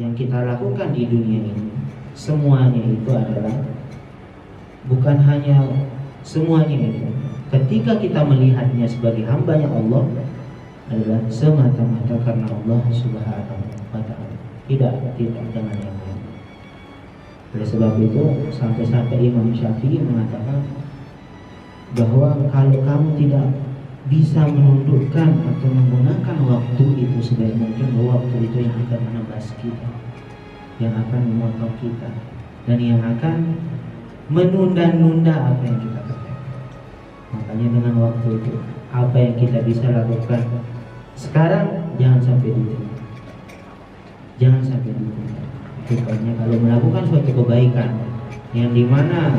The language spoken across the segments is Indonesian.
yang kita lakukan di dunia ini, semuanya itu adalah, bukan hanya semuanya itu, ketika kita melihatnya sebagai hambanya Allah, adalah semata-mata karena Allah Subhanahu wa Ta'ala, tidak dengan yang lain. Oleh sebab itu sampai-sampai Imam Syafi'i mengatakan bahwa kalau kamu tidak bisa menundukkan atau menggunakan waktu itu sebaik mungkin, bahwa waktu itu yang akan menebas kita, yang akan memotong kita, dan yang akan menunda-nunda apa yang kita kerjakan. Makanya dengan waktu itu, apa yang kita bisa lakukan sekarang jangan sampai ditunda, jangan sampai ditunda. Pokoknya kalau melakukan suatu kebaikan yang dimana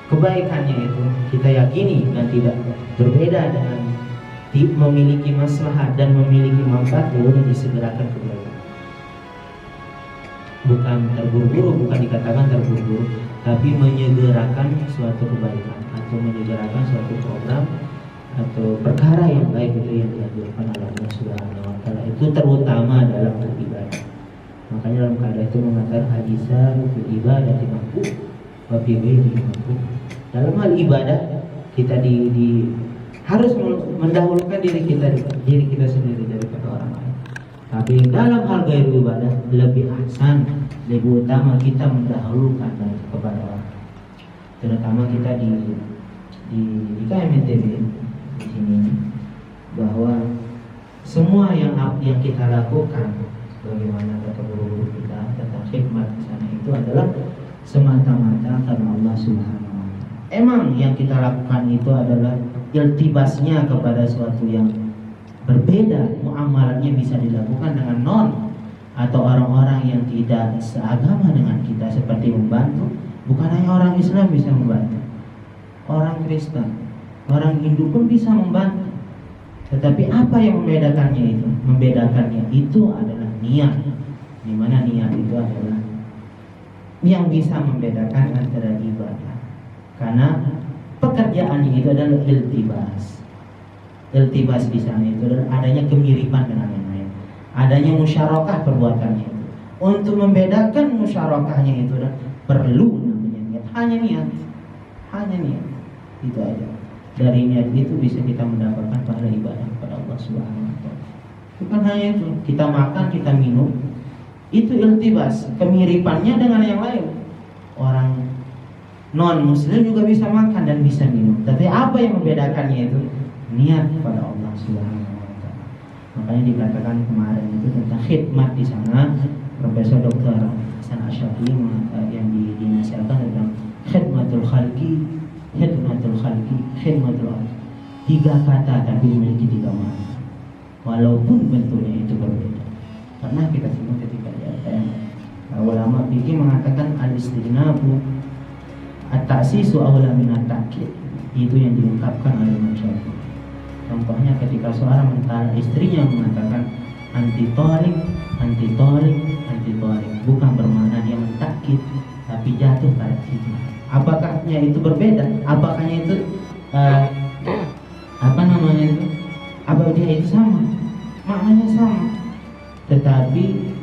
kebaikannya itu kita yakini dan tidak berbeda dengan memiliki maslahat dan memiliki manfaat, boleh disegerakan kebaikan. Bukan terburu-buru, bukan dikatakan terburu-buru, tapi menyegerakan suatu kebaikan atau menyegerakan suatu program atau perkara yang baik itu yang dianjurkan oleh Allah Subhanahu wa Ta'ala. Itu terutama dalam beribadah. Makanya dalam keadaan itu mengatakan hadisah ibadah mampu, wabi mampu. Dalam hal ibadah kita harus mendahulukan diri kita sendiri daripada orang lain. Tapi dalam hal gaya ibadah lebih ahsan, lebih utama kita mendahulukan kepada orang. Terutama kita di KMTB di sini, bahwa semua yang kita lakukan, bagaimana kata guru-guru kita tentang hikmat di sana, itu adalah semata-mata karena Allah Subhanahu wa Ta'ala. Emang yang kita lakukan itu adalah iltibasnya kepada suatu yang berbeda, muamalatnya bisa dilakukan dengan non atau orang-orang yang tidak seagama dengan kita, seperti membantu. Bukan hanya orang Islam bisa membantu, orang Kristen, orang Hindu pun bisa membantu. Tetapi apa yang membedakannya itu? Membedakannya itu adalah niat. Di mana niat itu adalah yang bisa membedakan antara ibadah. Karena pekerjaannya itu adalah iltibas. Iltibas di sana itu adalah adanya kemiripan dengan yang lain, adanya musyarakah perbuatannya itu. Untuk membedakan musyarakahnya itu adalah perlu namanya niat. Hanya niat. Itu aja. Dari niat itu bisa kita mendapatkan pahala ibadah kepada Allah Subhanahu wa Ta'ala. Bukan hanya itu, kita makan, kita minum, itu iltibas, kemiripannya dengan yang lain. Orang non muslim juga bisa makan dan bisa minum. Tapi apa yang membedakannya itu? Niat kepada Allah Subhanahu wa Ta'ala. Makanya dikatakan kemarin itu tentang khidmat di sana, Profesor Dr. Hasan Asy-Syafii yang dinasihatkan tentang khidmatul khalqi, khidmatul khalqi, khidmatul khalqi. 3 kata tapi memiliki 3 makna, walaupun bentuknya itu berbeda. Karena kita semua ketika di ATM, ulama fikih mengatakan al-istighna'u at-ta'sisu awla min at-ta'kid. Itu yang diungkapkan oleh Imam Syafi'i. Contohnya ketika seorang mentalak istrinya mengatakan anti tolik, bukan bermakna dia mentakkid, tapi jatuh pada situ. Apakahnya itu berbeda? Apakahnya itu apa dia itu sama? Maknanya sama, tetapi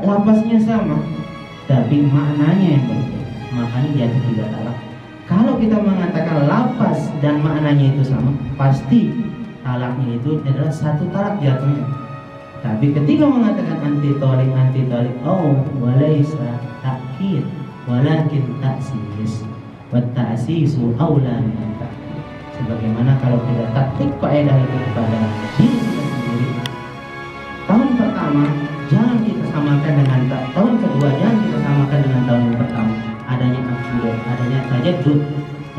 lafaznya sama, tapi maknanya yang berbeda. Makanya jatuh 3 talak. Kalau kita mengatakan lafaz dan maknanya itu sama, pasti talaknya itu adalah 1 talak jatuhnya. Tapi ketika mengatakan anti tolik, oh walaysa takkid, walakin ta'sis, wa ta'sisu aula min takkid. Sebagaimana kalau kita taktik kaidah itu kepada diri kita sendiri, tahun pertama jangan kita samakan dengan tahun kedua, jangan kita samakan dengan tahun yang pertama. Adanya upgrade, adanya tajaddud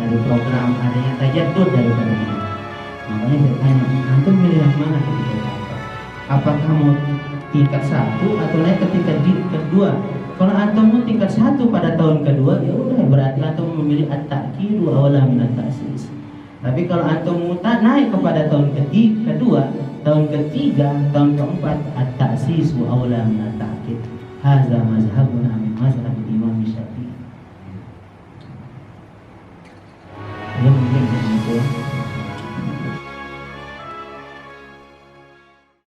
dari program, adanya tajaddud daripada ini. Makanya saya tanya, antum milih yang mana ketika itu? Apakah mau tingkat 1 atau naik ke tingkat kedua? Kalau antum mau tingkat 1 pada tahun kedua, ya udah, berarti antum memilih at-ta'kidu awla min at-ta'sis. Tapi kalau antum mau naik kepada tahun kedua, tahun ketiga, tahun keempat, at-ta'sisu awla min at-ta'kid. Hadza mazhabuna min mazhab Imam Syafi'i. Ya mungkin begitu.